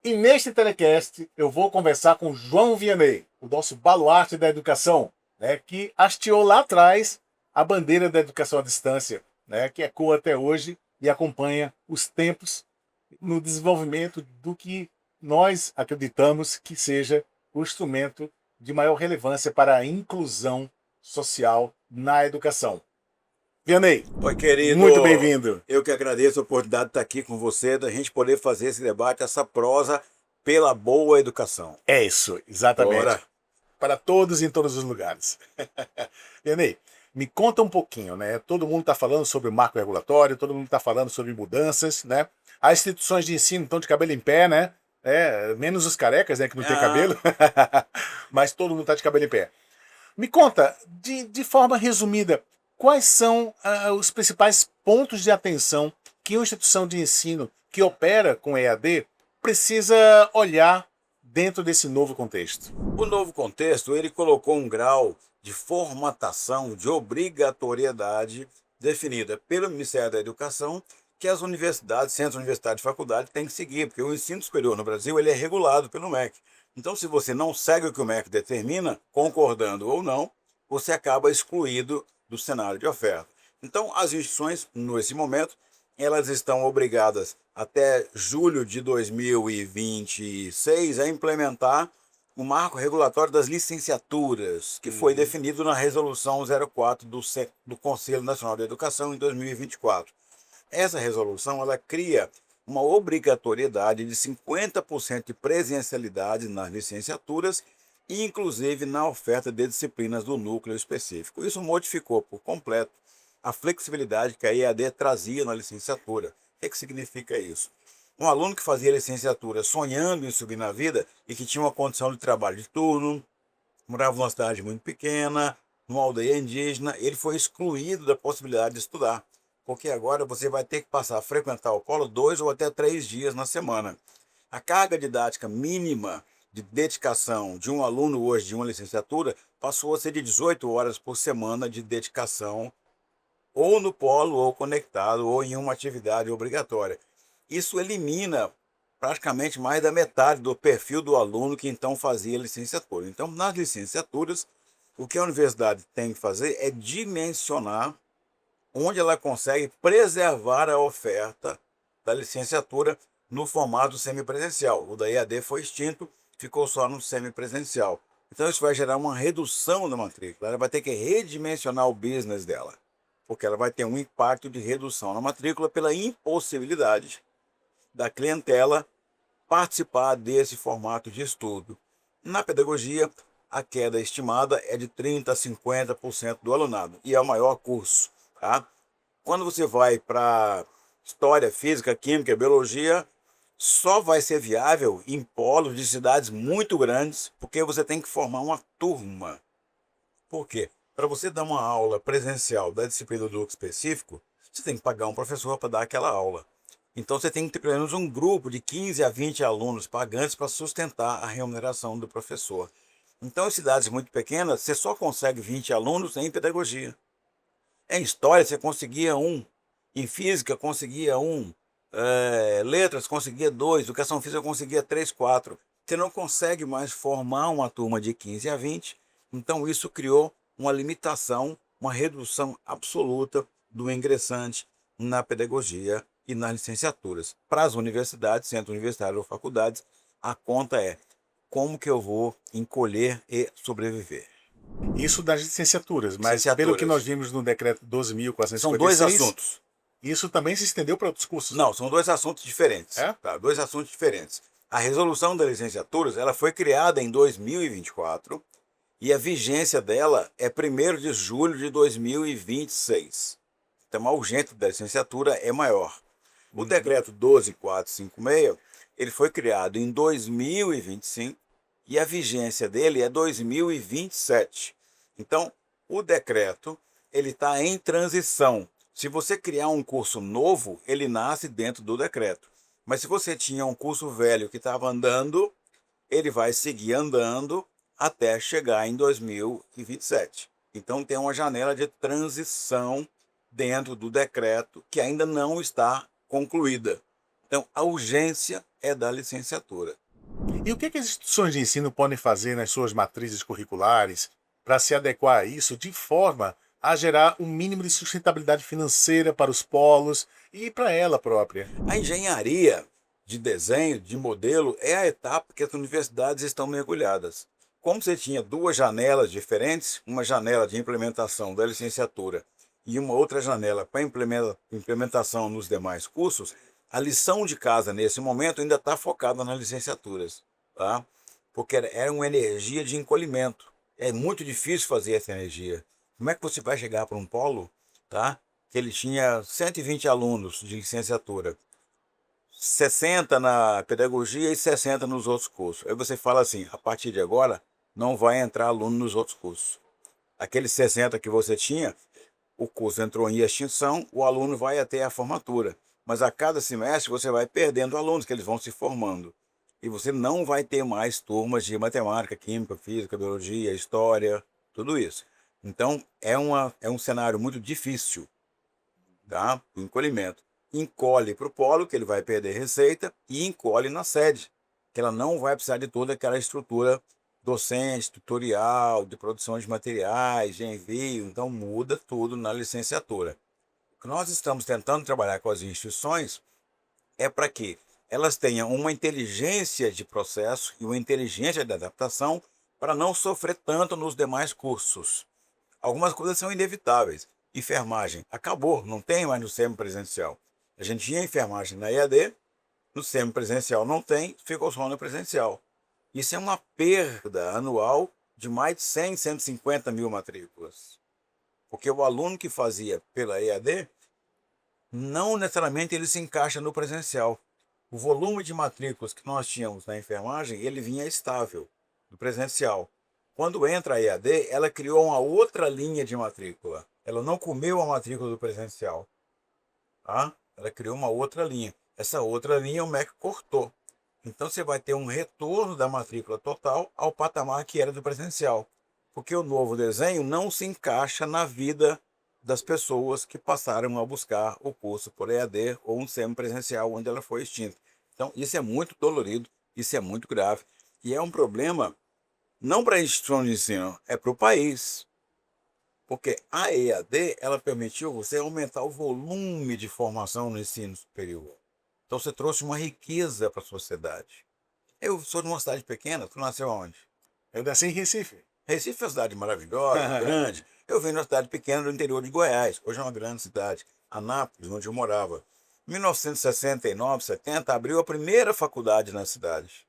E neste telecast eu vou conversar com João Vianney, o nosso baluarte da educação, né, que hasteou lá atrás a bandeira da educação à distância, né, que ecoa até hoje e acompanha os tempos no desenvolvimento do que nós acreditamos que seja o instrumento de maior relevância para a inclusão social na educação. Vianney, Oi, querido. muito bem-vindo. Eu que agradeço a oportunidade de estar aqui com você, da gente poder fazer esse debate, essa prosa pela boa educação. É isso, exatamente. Bora. Para todos em todos os lugares. Vianney, me conta um pouquinho, né? Todo mundo está falando sobre o marco regulatório, todo mundo está falando sobre mudanças, né? As instituições de ensino estão de cabelo em pé, né? Menos os carecas, né, que não tem cabelo, Ah, mas todo mundo está de cabelo em pé. Me conta, de forma resumida, quais são os principais pontos de atenção que uma instituição de ensino que opera com EAD precisa olhar dentro desse novo contexto? o novo contexto, ele colocou um grau de formatação, de obrigatoriedade definida pelo Ministério da Educação, que as universidades, centros universitários e faculdades têm que seguir, porque o ensino superior no Brasil ele é regulado pelo MEC. Então, se você não segue o que o MEC determina, concordando ou não, você acaba excluído do cenário de oferta. Então, as instituições, nesse momento, elas estão obrigadas até julho de 2026 a implementar o marco regulatório das licenciaturas, que foi Uhum. definido na Resolução 04 do Conselho Nacional de Educação em 2024. Essa resolução ela cria uma obrigatoriedade de 50% de presencialidade nas licenciaturas, inclusive na oferta de disciplinas do núcleo específico. Isso modificou por completo a flexibilidade que a EAD trazia na licenciatura. O que significa isso? Um aluno que fazia licenciatura sonhando em subir na vida e que tinha uma condição de trabalho de turno, morava numa cidade muito pequena, numa aldeia indígena, ele foi excluído da possibilidade de estudar, porque agora você vai ter que passar a frequentar o polo 2 ou até 3 dias na semana. A carga didática mínima de dedicação de um aluno hoje de uma licenciatura passou a ser de 18 horas por semana de dedicação, ou no polo, ou conectado, ou em uma atividade obrigatória. Isso elimina praticamente mais da metade do perfil do aluno que então fazia licenciatura. Então, nas licenciaturas, o que a universidade tem que fazer é dimensionar onde ela consegue preservar a oferta da licenciatura no formato semipresencial. O da EAD foi extinto, ficou só no semipresencial. Então isso vai gerar uma redução da matrícula. Ela vai ter que redimensionar o business dela, porque ela vai ter um impacto de redução na matrícula pela impossibilidade da clientela participar desse formato de estudo. Na pedagogia, a queda estimada é de 30% a 50% do alunado, e é o maior curso. Tá? Quando você vai para história, física, química, biologia, só vai ser viável em polos de cidades muito grandes, porque você tem que formar uma turma. Por quê? Para você dar uma aula presencial da disciplina do grupo específico, você tem que pagar um professor para dar aquela aula. Então você tem que ter pelo menos um grupo de 15 a 20 alunos pagantes para sustentar a remuneração do professor. Então, em cidades muito pequenas, você só consegue 20 alunos em pedagogia. Em história, você conseguia um. Em física, conseguia um. Letras, conseguia dois. Educação física, conseguia três, quatro. Você não consegue mais formar uma turma de 15 a 20. Então, isso criou uma limitação, uma redução absoluta do ingressante na pedagogia e nas licenciaturas. Para as universidades, centros universitários ou faculdades, a conta é como que eu vou encolher e sobreviver. Isso das licenciaturas, mas pelo que nós Licenciaturas. vimos no decreto São dois 12.456, assuntos. isso também se estendeu para outros cursos, Não, são dois assuntos diferentes. é? Tá? Dois assuntos diferentes. A resolução das licenciaturas ela foi criada em 2024 e a vigência dela é 1º de julho de 2026. Então a urgência da licenciatura é maior. O Uhum. decreto 12456 ele foi criado em 2025 e a vigência dele é 2027. Então o decreto ele está em transição. Se você criar um curso novo, ele nasce dentro do decreto. Mas se você tinha um curso velho que estava andando, ele vai seguir andando até chegar em 2027. Então tem uma janela de transição dentro do decreto que ainda não está concluída. Então a urgência é da licenciatura. E o que as instituições de ensino podem fazer nas suas matrizes curriculares para se adequar a isso de forma a gerar um mínimo de sustentabilidade financeira para os polos e para ela própria? A engenharia de desenho, de modelo, é a etapa que as universidades estão mergulhadas. Como você tinha duas janelas diferentes, uma janela de implementação da licenciatura e uma outra janela para implementação nos demais cursos, a lição de casa nesse momento ainda está focada nas licenciaturas, tá? Porque era uma energia de encolhimento. É muito difícil fazer essa energia. Como é que você vai chegar para um polo, tá? Que ele tinha 120 alunos de licenciatura, 60 na pedagogia e 60 nos outros cursos. Aí você fala assim, a partir de agora não vai entrar aluno nos outros cursos. Aqueles 60 que você tinha, o curso entrou em extinção, o aluno vai até a formatura. Mas a cada semestre você vai perdendo alunos, que eles vão se formando. E você não vai ter mais turmas de matemática, química, física, biologia, história, tudo isso. Então é um cenário muito difícil, tá? O encolhimento. Encolhe para o polo, que ele vai perder receita, e encolhe na sede, que ela não vai precisar de toda aquela estrutura docente, tutorial, de produção de materiais, de envio. Então muda tudo na licenciatura. O que nós estamos tentando trabalhar com as instituições é para que elas tenham uma inteligência de processo e uma inteligência de adaptação para não sofrer tanto nos demais cursos. Algumas coisas são inevitáveis. Enfermagem acabou, não tem mais no semipresencial. A gente tinha enfermagem na EAD, no semipresencial não tem, ficou só no presencial. Isso é uma perda anual de mais de 100, 150 mil matrículas. Porque o aluno que fazia pela EAD, não necessariamente ele se encaixa no presencial. O volume de matrículas que nós tínhamos na enfermagem, ele vinha estável do presencial. Quando entra a EAD, ela criou uma outra linha de matrícula. Ela não comeu a matrícula do presencial, tá? Ela criou uma outra linha. Essa outra linha o MEC cortou. Então você vai ter um retorno da matrícula total ao patamar que era do presencial. Porque o novo desenho não se encaixa na vida das pessoas que passaram a buscar o curso por EAD ou um semipresencial onde ela foi extinta. Então isso é muito dolorido, isso é muito grave. E é um problema não para a instituição de ensino, é para o país. Porque a EAD, ela permitiu você aumentar o volume de formação no ensino superior. Então você trouxe uma riqueza para a sociedade. Eu sou de uma cidade pequena, tu nasceu onde? Eu nasci em Recife. Recife é uma cidade maravilhosa, grande. Eu venho de uma cidade pequena do interior de Goiás, hoje é uma grande cidade, Anápolis, onde eu morava. Em 1969, 70, abriu a primeira faculdade na cidade.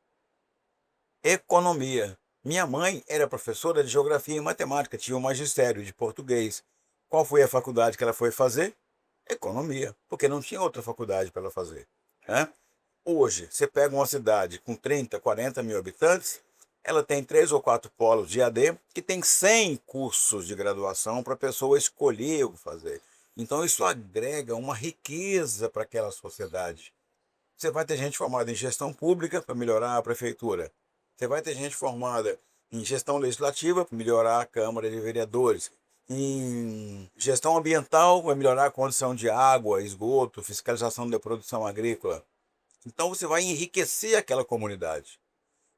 Economia. Minha mãe era professora de geografia e matemática, tinha um magistério de português. Qual foi a faculdade que ela foi fazer? Economia, porque não tinha outra faculdade para ela fazer, né? Hoje, você pega uma cidade com 30, 40 mil habitantes, ela tem 3 ou 4 polos de AD, que tem 100 cursos de graduação para a pessoa escolher o que fazer. Então, isso agrega uma riqueza para aquela sociedade. Você vai ter gente formada em gestão pública para melhorar a prefeitura. Você vai ter gente formada em gestão legislativa para melhorar a Câmara de Vereadores. Em gestão ambiental vai melhorar a condição de água, esgoto, fiscalização da produção agrícola. Então você vai enriquecer aquela comunidade.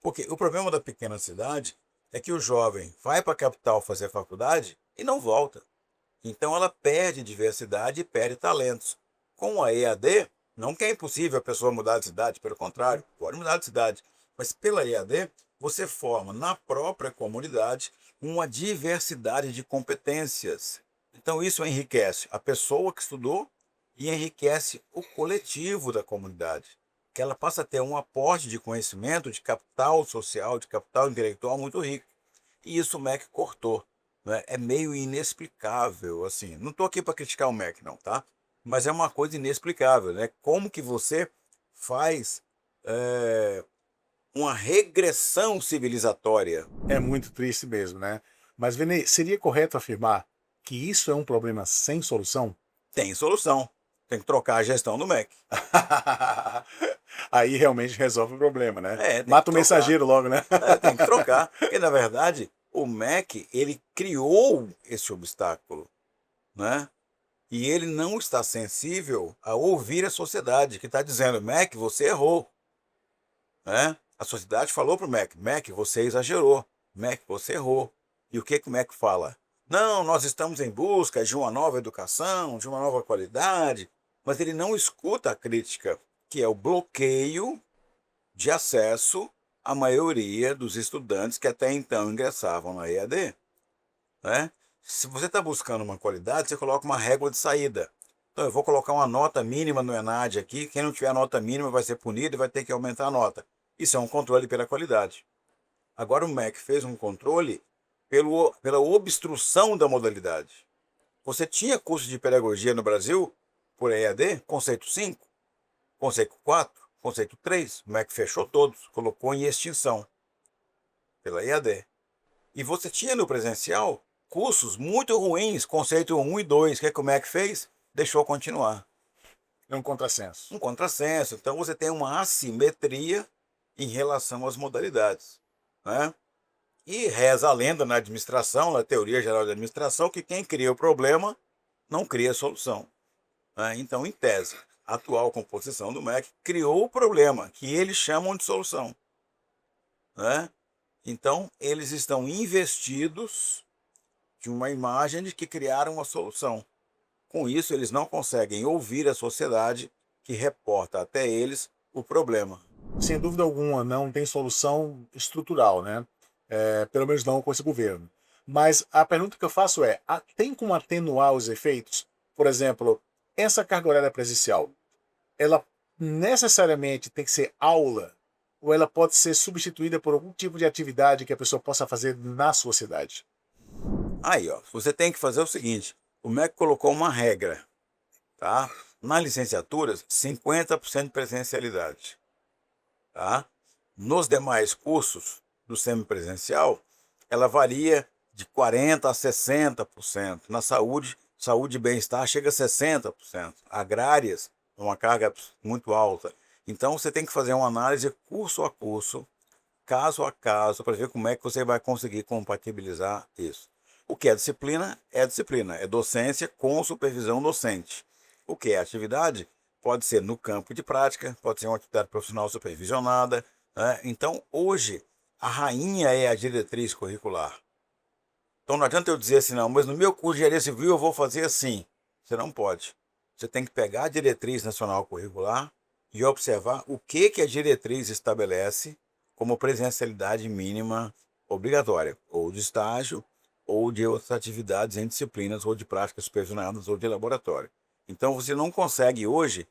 Porque o problema da pequena cidade é que o jovem vai para a capital fazer faculdade e não volta. Então ela perde diversidade e perde talentos. Com a EAD, não que é impossível a pessoa mudar de cidade, pelo contrário, pode mudar de cidade. Mas pela EAD, você forma na própria comunidade uma diversidade de competências. Então isso enriquece a pessoa que estudou e enriquece o coletivo da comunidade, que ela passa a ter um aporte de conhecimento, de capital social, de capital intelectual muito rico. E isso o MEC cortou, né? É meio inexplicável, assim. Não estou aqui para criticar o MEC, não, tá? Mas é uma coisa inexplicável, né? Como que você faz uma regressão civilizatória? É muito triste mesmo, né? Mas, Vene, seria correto afirmar que isso é um problema sem solução? Tem solução. Tem que trocar a gestão do MEC. Aí realmente resolve o problema, né? Tem que Mata o trocar. mensageiro logo, né? Tem que trocar. Porque, na verdade, o MEC, ele criou esse obstáculo, né? E ele não está sensível a ouvir a sociedade, que está dizendo, MEC, você errou. né? A sociedade falou para o MEC, MEC, você exagerou, MEC, você errou. E o que o MEC fala? Não, nós estamos em busca de uma nova educação, de uma nova qualidade, mas ele não escuta a crítica, que é o bloqueio de acesso à maioria dos estudantes que até então ingressavam na EAD, né? Se você está buscando uma qualidade, você coloca uma régua de saída. Então, eu vou colocar uma nota mínima no ENAD aqui. Quem não tiver nota mínima vai ser punido e vai ter que aumentar a nota. Isso é um controle pela qualidade. Agora, o MEC fez um controle pela obstrução da modalidade. Você tinha curso de pedagogia no Brasil por EAD, conceito 5, conceito 4, conceito 3. O MEC fechou todos, colocou em extinção pela EAD. E você tinha no presencial cursos muito ruins, conceito 1 e 2. O que o MEC fez? Deixou continuar. É um contrassenso. Um contrassenso. Então você tem uma assimetria em relação às modalidades, né? E reza a lenda na administração, na teoria geral da administração, que quem cria o problema não cria a solução, né? Então, em tese, a atual composição do MEC criou o problema, que eles chamam de solução, né? Então, eles estão investidos de uma imagem de que criaram uma solução. Com isso, eles não conseguem ouvir a sociedade que reporta até eles o problema. Sem dúvida alguma, não tem solução estrutural, né? Pelo menos não com esse governo. Mas a pergunta que eu faço é: tem como atenuar os efeitos? Por exemplo, essa carga horária presencial, ela necessariamente tem que ser aula ou ela pode ser substituída por algum tipo de atividade que a pessoa possa fazer na sua cidade? Aí, ó, você tem que fazer o seguinte: o MEC colocou uma regra, tá? Na licenciaturas, 50% de presencialidade, tá? Nos demais cursos do semipresencial, ela varia de 40% a 60%. Na saúde e bem-estar chega a 60%. Agrárias, uma carga muito alta. Então, você tem que fazer uma análise curso a curso, caso a caso, para ver como é que você vai conseguir compatibilizar isso. O que é disciplina, é docência com supervisão docente. O que é atividade? Pode ser no campo de prática, pode ser uma atividade profissional supervisionada, né? Então, hoje, a rainha é a diretriz curricular. Então, não adianta eu dizer assim, não, mas no meu curso de engenharia civil eu vou fazer assim. Você não pode. Você tem que pegar a diretriz nacional curricular e observar o que a diretriz estabelece como presencialidade mínima obrigatória, ou de estágio, ou de outras atividades em disciplinas, ou de práticas supervisionadas, ou de laboratório. Então, você não consegue hoje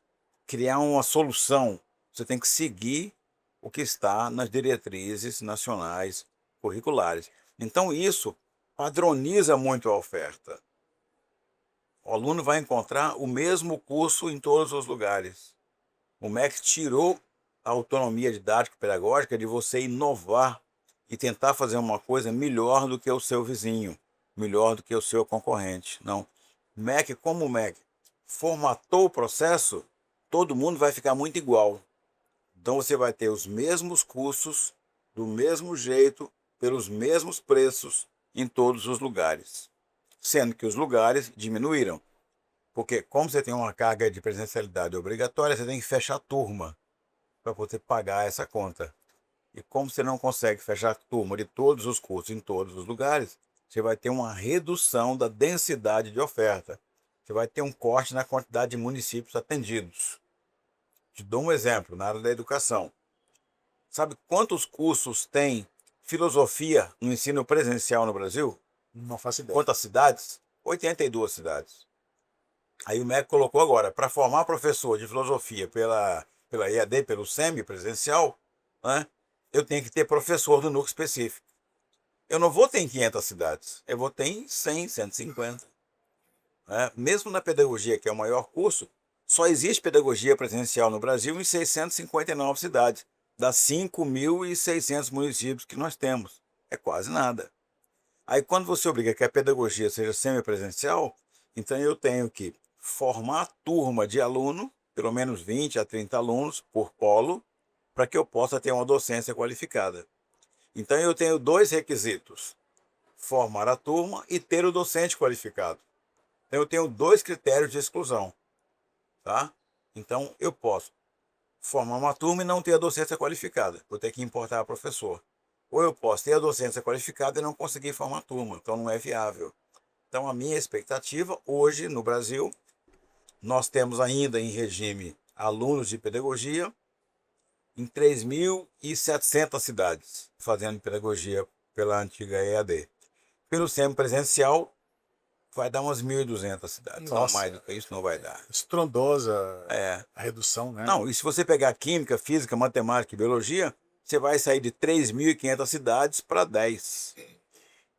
criar uma solução. Você tem que seguir o que está nas diretrizes nacionais curriculares. Então, isso padroniza muito a oferta. O aluno vai encontrar o mesmo curso em todos os lugares. O MEC tirou a autonomia didática pedagógica de você inovar e tentar fazer uma coisa melhor do que o seu vizinho, melhor do que o seu concorrente. Não. MEC, como o MEC formatou o processo, todo mundo vai ficar muito igual. Então você vai ter os mesmos cursos, do mesmo jeito, pelos mesmos preços em todos os lugares. Sendo que os lugares diminuíram. Porque como você tem uma carga de presencialidade obrigatória, você tem que fechar a turma para poder pagar essa conta. E como você não consegue fechar a turma de todos os cursos em todos os lugares, você vai ter uma redução da densidade de oferta. Você vai ter um corte na quantidade de municípios atendidos. Te dou um exemplo na área da educação. Sabe quantos cursos tem filosofia no ensino presencial no Brasil? Não faço ideia. Quantas cidades? 82 cidades. Aí o MEC colocou agora, para formar professor de filosofia pela EAD, pelo semi-presencial, né, eu tenho que ter professor do núcleo específico. Eu não vou ter em 500 cidades, eu vou ter em 100, 150. Né? Mesmo na pedagogia, que é o maior curso, só existe pedagogia presencial no Brasil em 659 cidades, das 5.600 municípios que nós temos. É quase nada. Aí quando você obriga que a pedagogia seja semipresencial, então eu tenho que formar turma de aluno, pelo menos 20 a 30 alunos por polo, para que eu possa ter uma docência qualificada. Então eu tenho dois requisitos: formar a turma e ter o docente qualificado. Então eu tenho dois critérios de exclusão, tá? Então eu posso formar uma turma e não ter a docência qualificada. Vou ter que importar professor. Ou eu posso ter a docência qualificada e não conseguir formar turma. Então não é viável. Então a minha expectativa hoje no Brasil, nós temos ainda em regime alunos de pedagogia em 3.700 cidades fazendo pedagogia pela antiga EAD. Pelo semipresencial, vai dar umas 1.200 cidades. Não, Nossa, mais do que isso não vai dar. estrondosa É. a redução, né? Não, e se você pegar química, física, matemática e biologia, você vai sair de 3.500 cidades para 10.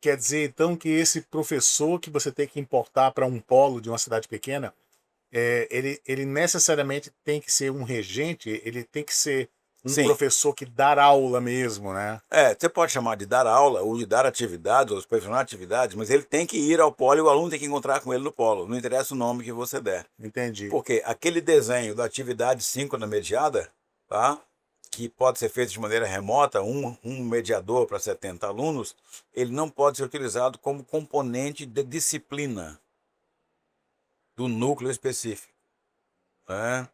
Quer dizer, então, que esse professor que você tem que importar para um polo de uma cidade pequena, ele necessariamente tem que ser um regente, ele tem que ser um Sim. professor que dá aula mesmo, né? Você pode chamar de dar aula, ou de dar atividades, ou supervisionar atividades, mas ele tem que ir ao polo e o aluno tem que encontrar com ele no polo. Não interessa o nome que você der. Entendi. Porque aquele desenho da atividade síncrona mediada, tá? Que pode ser feito de maneira remota, um mediador para 70 alunos, ele não pode ser utilizado como componente de disciplina do núcleo específico, né?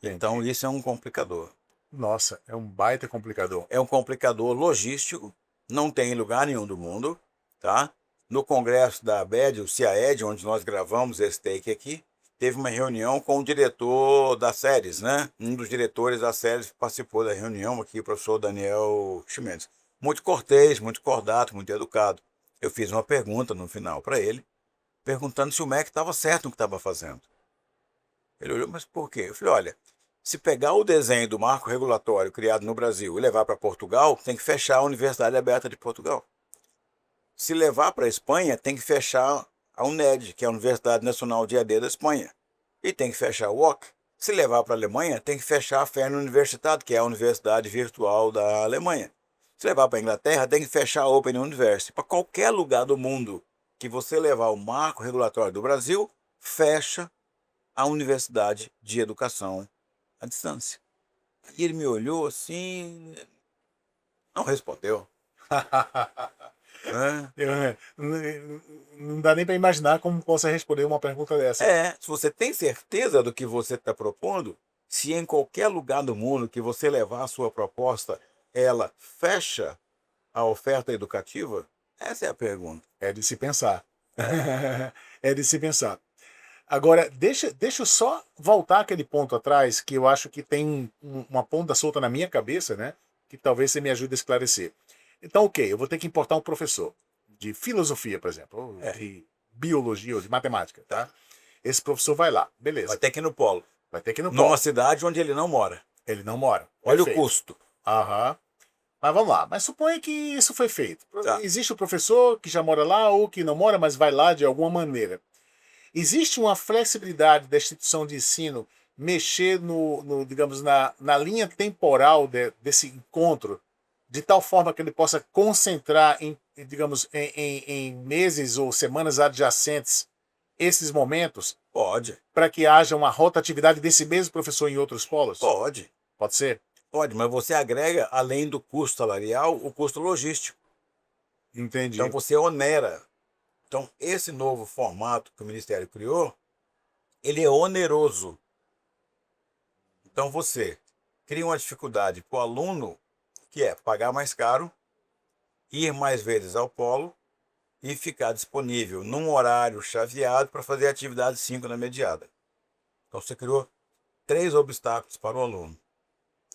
Então Entendi. isso é um complicador. Nossa, é um baita complicador. É um complicador logístico, não tem em lugar nenhum do mundo, tá? No congresso da ABED, o CIAED, onde nós gravamos esse take aqui, teve uma reunião com o diretor das séries, né? Um dos diretores das séries participou da reunião aqui, o professor Daniel Chimenez. Muito cortês, muito cordato, muito educado. Eu fiz uma pergunta no final para ele, perguntando se o MEC estava certo no que estava fazendo. Ele olhou, mas por quê? Eu falei, olha, se pegar o desenho do marco regulatório criado no Brasil e levar para Portugal, tem que fechar a Universidade Aberta de Portugal. Se levar para a Espanha, tem que fechar a UNED, que é a Universidade Nacional de EAD da Espanha. E tem que fechar o UOC. Se levar para a Alemanha, tem que fechar a Fernuniversität, que é a Universidade Virtual da Alemanha. Se levar para a Inglaterra, tem que fechar a Open University. Para qualquer lugar do mundo que você levar o marco regulatório do Brasil, fecha a Universidade de Educação à Distância. E ele me olhou assim, não respondeu. Né? Não dá nem para imaginar como possa responder uma pergunta dessa. Se você tem certeza do que você está propondo, se em qualquer lugar do mundo que você levar a sua proposta, ela fecha a oferta educativa, essa é a pergunta. É de se pensar. É de se pensar. Agora, deixa eu só voltar aquele ponto atrás, que eu acho que tem uma ponta solta na minha cabeça, né? Que talvez você me ajude a esclarecer. Então, ok, eu vou ter que importar um professor de filosofia, por exemplo, ou de biologia ou de matemática, tá? Esse professor vai lá, beleza. Vai ter que ir no polo. Vai ter que ir no Numa polo. cidade onde ele não mora. Ele não mora. Olha Perfeito. o custo. Aham. Mas vamos lá. Mas suponha que isso foi feito. Tá. Existe o professor que já mora lá ou que não mora, mas vai lá de alguma maneira. Existe uma flexibilidade da instituição de ensino mexer digamos, na linha temporal desse encontro, de tal forma que ele possa concentrar digamos, em meses ou semanas adjacentes esses momentos, Pode. para que haja uma rotatividade desse mesmo professor em outros polos? Pode. Pode ser? Pode, mas você agrega, além do custo salarial, o custo logístico. Entendi. Então você onera. Então, esse novo formato que o Ministério criou, ele é oneroso. Então você cria uma dificuldade para o aluno, que é pagar mais caro, ir mais vezes ao polo e ficar disponível num horário chaveado para fazer atividade síncrona mediada. Então você criou 3 obstáculos para o aluno.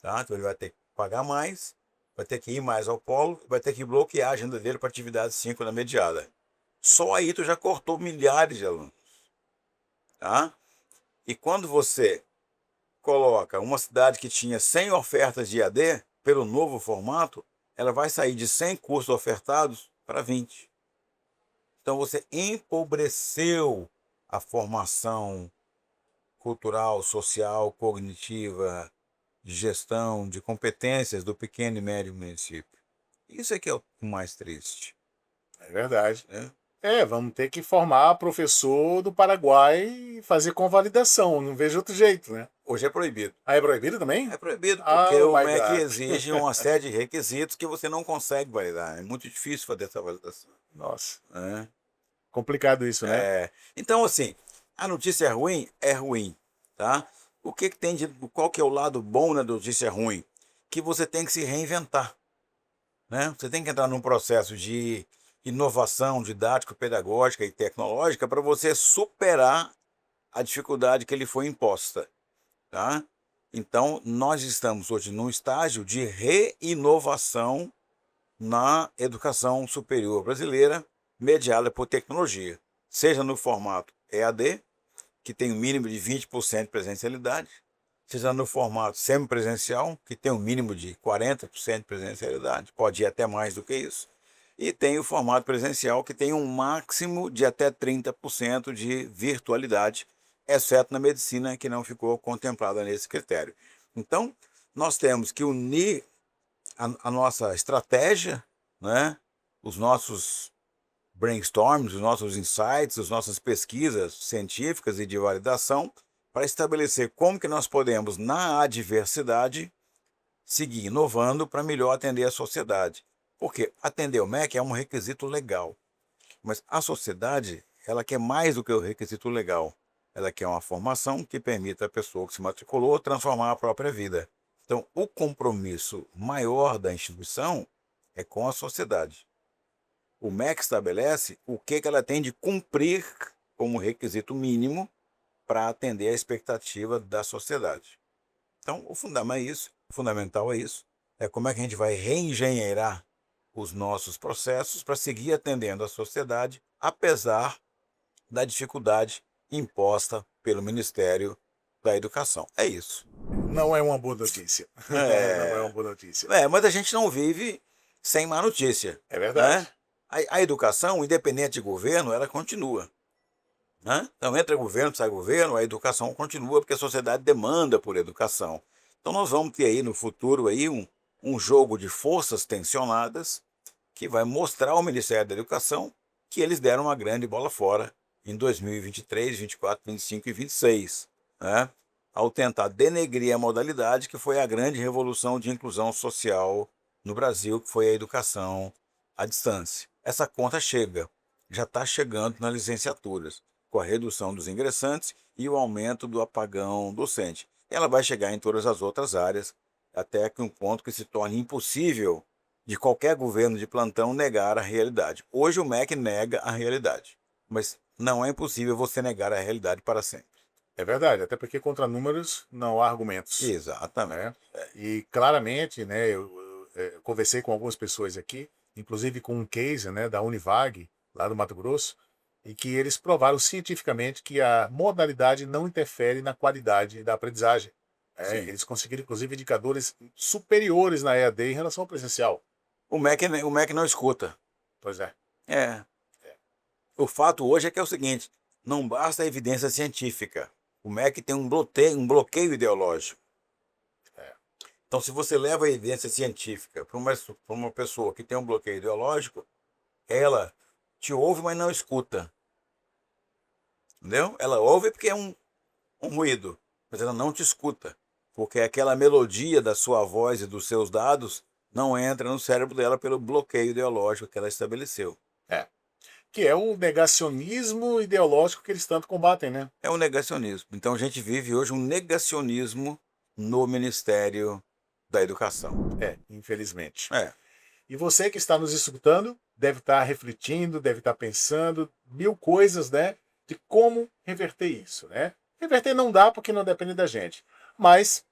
Tá? Então ele vai ter que pagar mais, vai ter que ir mais ao polo, vai ter que bloquear a agenda dele para atividade síncrona mediada. Só aí tu já cortou milhares de alunos. Tá? E quando você coloca uma cidade que tinha 100 ofertas de EAD, pelo novo formato, ela vai sair de 100 cursos ofertados para 20. Então você empobreceu a formação cultural, social, cognitiva, de gestão, de competências do pequeno e médio município. Isso é que é o mais triste. É verdade. Né? Vamos ter que formar professor do Paraguai e fazer convalidação. Não vejo outro jeito, né? Hoje é proibido. Ah, é proibido também? É proibido Ah, porque oh o my MEC God. exige uma série de requisitos que você não consegue validar. É muito difícil fazer essa validação. Nossa, Né? complicado isso, né? Então, assim, a notícia é ruim, tá? qual que é o lado bom da notícia ruim? Que você tem que se reinventar, né? Você tem que entrar num processo de inovação didático, pedagógica e tecnológica para você superar a dificuldade que lhe foi imposta, tá? Então, nós estamos hoje num estágio de reinovação na educação superior brasileira, mediada por tecnologia, seja no formato EAD, que tem um mínimo de 20% de presencialidade, seja no formato semipresencial, que tem um mínimo de 40% de presencialidade, pode ir até mais do que isso, e tem o formato presencial, que tem um máximo de até 30% de virtualidade, exceto na medicina, que não ficou contemplada nesse critério. Então, nós temos que unir a nossa estratégia, né? Os nossos brainstorms, os nossos insights, as nossas pesquisas científicas e de validação para estabelecer como que nós podemos, na adversidade, seguir inovando para melhor atender a sociedade. Porque atender o MEC é um requisito legal, mas a sociedade, ela quer mais do que o requisito legal. Ela quer uma formação que permita a pessoa que se matriculou transformar a própria vida. Então, o compromisso maior da instituição é com a sociedade. O MEC estabelece o que ela tem de cumprir como requisito mínimo para atender a expectativa da sociedade. Então, o fundamental é isso. É como é que a gente vai reengenheirar os nossos processos para seguir atendendo a sociedade, apesar da dificuldade imposta pelo Ministério da Educação. É isso. Não é uma boa notícia. Não é uma boa notícia. Mas a gente não vive sem má notícia. É verdade. Né? A educação, independente de governo, ela continua. Né? Então, entra governo, sai governo, a educação continua, porque a sociedade demanda por educação. Então, nós vamos ter aí no futuro aí um jogo de forças tensionadas que vai mostrar ao Ministério da Educação que eles deram uma grande bola fora em 2023, 24, 25 e 26, né? Ao tentar denegrir a modalidade que foi a grande revolução de inclusão social no Brasil, que foi a educação à distância. Essa conta chega, já está chegando nas licenciaturas, com a redução dos ingressantes e o aumento do apagão docente. Ela vai chegar em todas as outras áreas, até que um ponto que se torne impossível de qualquer governo de plantão negar a realidade. Hoje o MEC nega a realidade, mas não é impossível você negar a realidade para sempre. É verdade, até porque contra números não há argumentos. Exatamente. Né? E claramente, né, eu conversei com algumas pessoas aqui, inclusive com um case, né, da Univag, lá do Mato Grosso, e que eles provaram cientificamente que a modalidade não interfere na qualidade da aprendizagem. Eles conseguiram, inclusive, indicadores superiores na EAD em relação ao presencial. O MEC não escuta. Pois é. O fato hoje é que é o seguinte, não basta a evidência científica. O MEC tem um bloqueio ideológico. Então, se você leva a evidência científica para uma pessoa que tem um bloqueio ideológico, ela te ouve, mas não escuta. Entendeu? Ela ouve porque é um ruído, mas ela não te escuta. Porque aquela melodia da sua voz e dos seus dados não entra no cérebro dela pelo bloqueio ideológico que ela estabeleceu. Que é o negacionismo ideológico que eles tanto combatem, né? É um negacionismo. Então a gente vive hoje um negacionismo no Ministério da Educação. Infelizmente. É. E você que está nos escutando deve estar refletindo, deve estar pensando mil coisas, né? De como reverter isso, né? Reverter não dá porque não depende da gente. Mas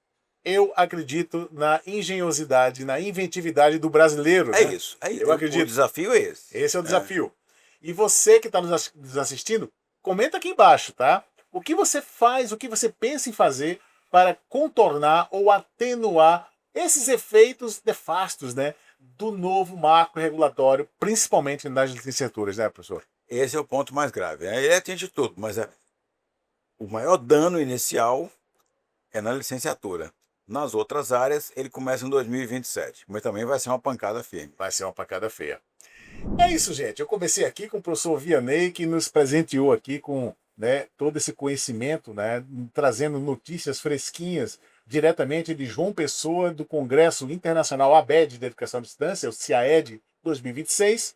eu acredito na engenhosidade, na inventividade do brasileiro. É né? isso. Eu acredito. O desafio é esse. Esse é o desafio. E você que está nos assistindo, comenta aqui embaixo, tá? O que você faz, o que você pensa em fazer para contornar ou atenuar esses efeitos nefastos, né? Do novo marco regulatório, principalmente nas licenciaturas, né, professor? Esse é o ponto mais grave. Ele atinge tudo, mas o maior dano inicial é na licenciatura. Nas outras áreas, ele começa em 2027, mas também vai ser uma pancada firme. Vai ser uma pancada feia. É isso, gente. Eu comecei aqui com o professor Vianney, que nos presenteou aqui com, né, todo esse conhecimento, né, trazendo notícias fresquinhas diretamente de João Pessoa, do Congresso Internacional ABED de Educação à Distância, o CIAED 2026,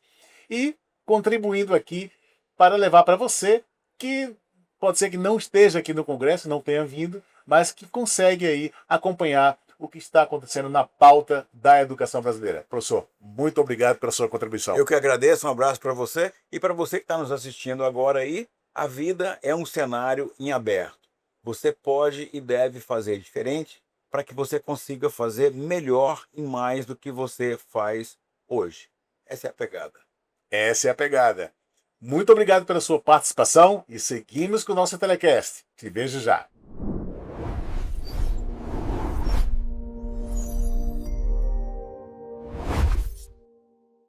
e contribuindo aqui para levar para você, que pode ser que não esteja aqui no Congresso, não tenha vindo, mas que consegue aí acompanhar o que está acontecendo na pauta da educação brasileira. Professor, muito obrigado pela sua contribuição. Eu que agradeço, um abraço para você e para você que está nos assistindo agora aí. A vida é um cenário em aberto. Você pode e deve fazer diferente para que você consiga fazer melhor e mais do que você faz hoje. Essa é a pegada. Essa é a pegada. Muito obrigado pela sua participação e seguimos com o nosso telecast. Te vejo já.